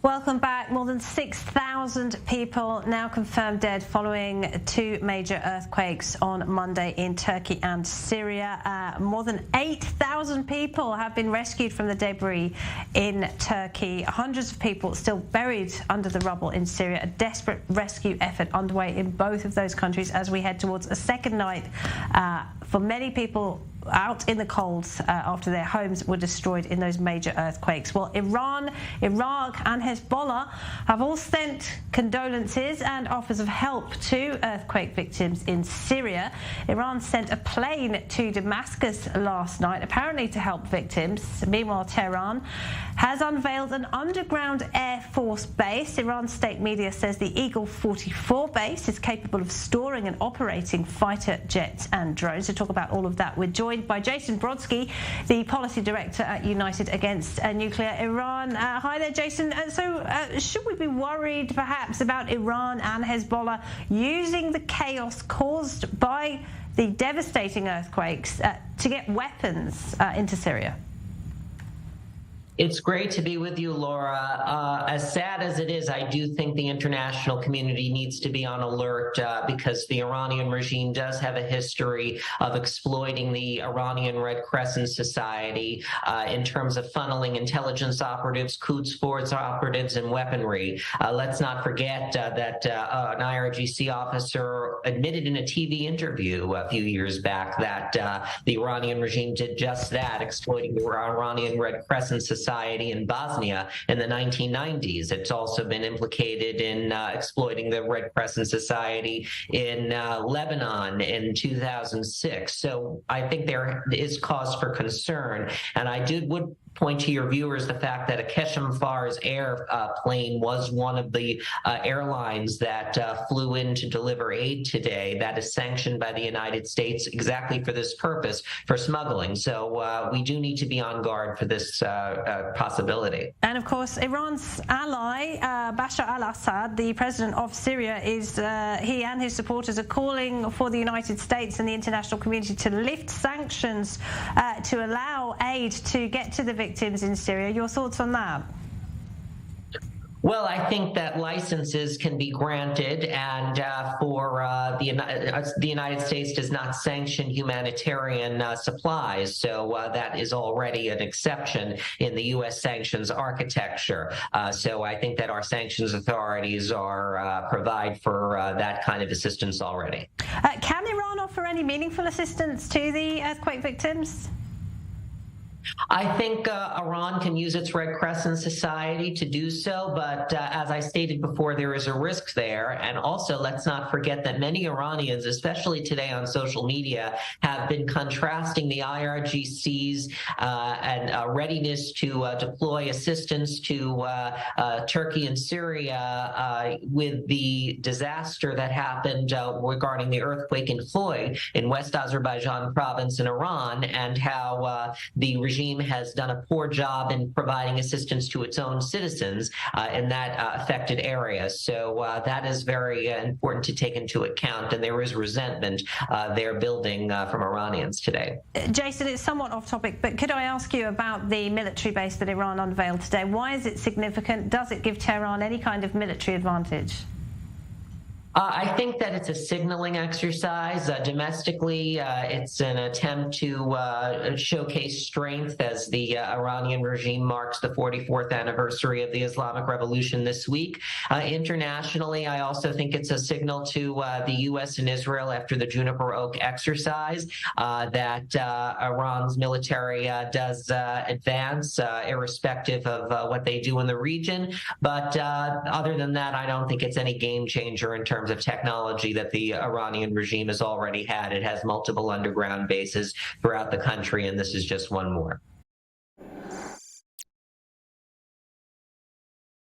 Welcome back. More than 6,000 people now confirmed dead following two major earthquakes on Monday in Turkey and Syria. More than 8,000 people have been rescued from the debris in Turkey. Hundreds of people still buried under the rubble in Syria. A desperate rescue effort underway in both of those countries as we head towards a second night for many people out in the cold after their homes were destroyed in those major earthquakes. Well, Iran, Iraq and Hezbollah have all sent condolences and offers of help to earthquake victims in Syria. Iran sent a plane to Damascus last night, apparently to help victims. Meanwhile, Tehran has unveiled an underground Air Force base. Iran's state media says the Eagle 44 base is capable of storing and operating fighter jets and drones. To talk about all of that, we're joined by Jason Brodsky, the policy director at United Against Nuclear Iran. Hi there, Jason. Should we be worried perhaps about Iran and Hezbollah using the chaos caused by the devastating earthquakes to get weapons into Syria? It's great to be with you, Laura. As sad as it is, I do think the international community needs to be on alert because the Iranian regime does have a history of exploiting the Iranian Red Crescent Society in terms of funneling intelligence operatives, Quds Force operatives, and weaponry. Let's not forget that an IRGC officer admitted in a TV interview a few years back that the Iranian regime did just that, exploiting the Iranian Red Crescent Society in Bosnia in the 1990s. It's also been implicated in exploiting the Red Crescent Society in Lebanon in 2006. So I think there is cause for concern. And I would point to your viewers the fact that a Keshem Fars airplane was one of the airlines that flew in to deliver aid today. That is sanctioned by the United States exactly for this purpose, for smuggling. So we do need to be on guard for this possibility. And of course, Iran's ally, Bashar al-Assad, the president of Syria, he and his supporters are calling for the United States and the international community to lift sanctions to allow aid to get to the victims in Syria. Your thoughts on that? Well, I think that licenses can be granted, and the United States does not sanction humanitarian supplies, so that is already an exception in the U.S. sanctions architecture. So I think that our sanctions authorities provide for that kind of assistance already. Can Iran offer any meaningful assistance to the earthquake victims? I think Iran can use its Red Crescent Society to do so, but as I stated before, there is a risk there. And also, let's not forget that many Iranians, especially today on social media, have been contrasting the IRGC's and readiness to deploy assistance to Turkey and Syria with the disaster that happened regarding the earthquake in Khoy in West Azerbaijan province in Iran, and how the regime has done a poor job in providing assistance to its own citizens in that affected area. So that is very important to take into account, and there is resentment they're building from Iranians today. Jason, it's somewhat off topic, but could I ask you about the military base that Iran unveiled today? Why is it significant? Does it give Tehran any kind of military advantage? I think that it's a signaling exercise. Domestically, it's an attempt to showcase strength as the Iranian regime marks the 44th anniversary of the Islamic Revolution this week. Internationally, I also think it's a signal to the U.S. and Israel after the Juniper Oak exercise that Iran's military does advance, irrespective of what they do in the region. But other than that, I don't think it's any game changer in terms of technology that the Iranian regime has already had. It has multiple underground bases throughout the country, and this is just one more.